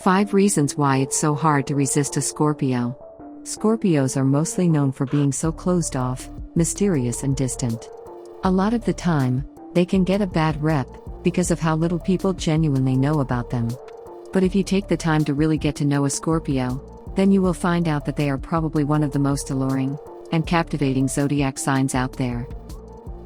5 reasons why it's so hard to resist a Scorpio. Scorpios are mostly known for being so closed off, mysterious and distant. A lot of the time, they can get a bad rep because of how little people genuinely know about them. But if you take the time to really get to know a Scorpio, then you will find out that they are probably one of the most alluring and captivating zodiac signs out there.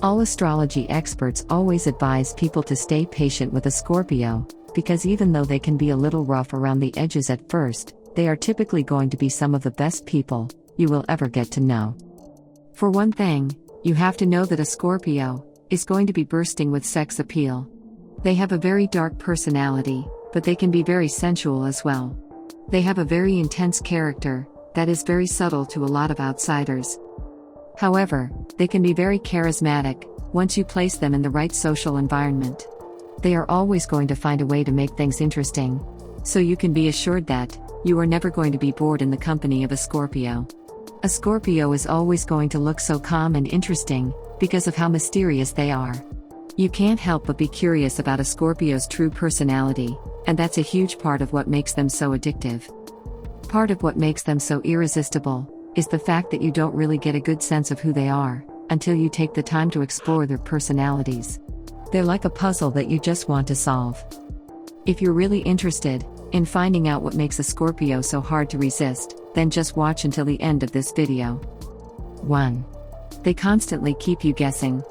All astrology experts always advise people to stay patient with a Scorpio, because even though they can be a little rough around the edges at first, they are typically going to be some of the best people you will ever get to know. For one thing, you have to know that a Scorpio is going to be bursting with sex appeal. They have a very dark personality, but they can be very sensual as well. They have a very intense character that is very subtle to a lot of outsiders. However, they can be very charismatic once you place them in the right social environment. They are always going to find a way to make things interesting, so you can be assured that you are never going to be bored in the company of a Scorpio. A Scorpio is always going to look so calm and interesting because of how mysterious they are. You can't help but be curious about a Scorpio's true personality, and that's a huge part of what makes them so addictive. Part of what makes them so irresistible is the fact that you don't really get a good sense of who they are until you take the time to explore their personalities. They're like a puzzle that you just want to solve. If you're really interested in finding out what makes a Scorpio so hard to resist, then just watch until the end of this video. 1. They constantly keep you guessing.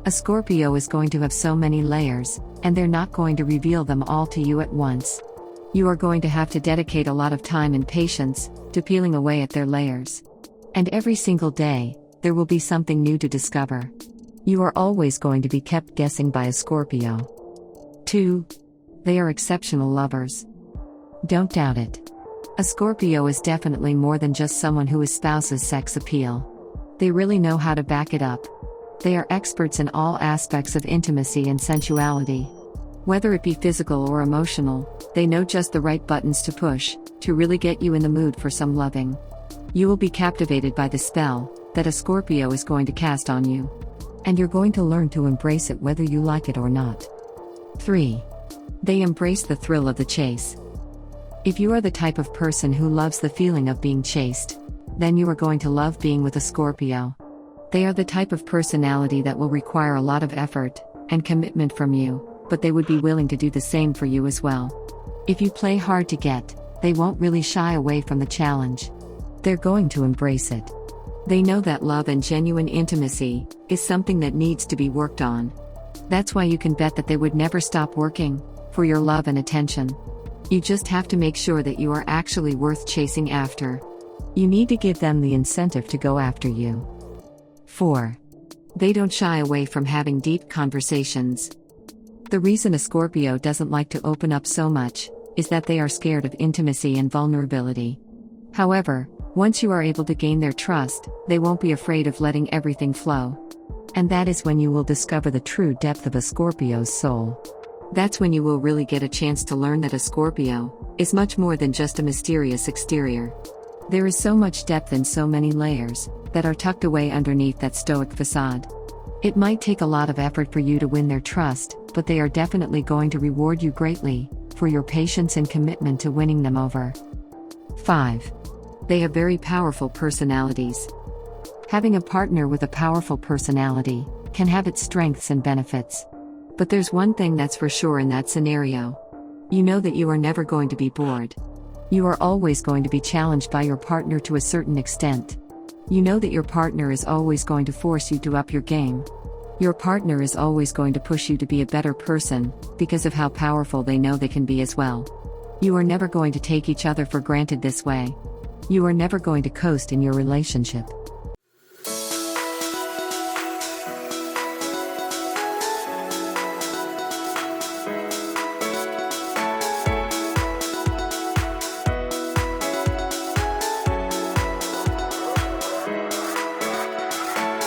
A Scorpio is going to have so many layers, and they're not going to reveal them all to you at once. You are going to have to dedicate a lot of time and patience to peeling away at their layers. And every single day, there will be something new to discover. You are always going to be kept guessing by a Scorpio. 2. They are exceptional lovers. Don't doubt it. A Scorpio is definitely more than just someone who espouses sex appeal. They really know how to back it up. They are experts in all aspects of intimacy and sensuality. Whether it be physical or emotional, they know just the right buttons to push to really get you in the mood for some loving. You will be captivated by the spell that a Scorpio is going to cast on you. And you're going to learn to embrace it whether you like it or not. 3. They embrace the thrill of the chase. If you are the type of person who loves the feeling of being chased, then you are going to love being with a Scorpio. They are the type of personality that will require a lot of effort and commitment from you, but they would be willing to do the same for you as well. If you play hard to get, they won't really shy away from the challenge. They're going to embrace it. They know that love and genuine intimacy is something that needs to be worked on. That's why you can bet that they would never stop working for your love and attention. You just have to make sure that you are actually worth chasing after. You need to give them the incentive to go after you. 4. They don't shy away from having deep conversations. The reason a Scorpio doesn't like to open up so much is that they are scared of intimacy and vulnerability. However, once you are able to gain their trust, they won't be afraid of letting everything flow. And that is when you will discover the true depth of a Scorpio's soul. That's when you will really get a chance to learn that a Scorpio is much more than just a mysterious exterior. There is so much depth and so many layers that are tucked away underneath that stoic facade. It might take a lot of effort for you to win their trust, but they are definitely going to reward you greatly for your patience and commitment to winning them over. 5. They have very powerful personalities. Having a partner with a powerful personality can have its strengths and benefits. But there's one thing that's for sure in that scenario. You know that you are never going to be bored. You are always going to be challenged by your partner to a certain extent. You know that your partner is always going to force you to up your game. Your partner is always going to push you to be a better person because of how powerful they know they can be as well. You are never going to take each other for granted this way. You are never going to coast in your relationship.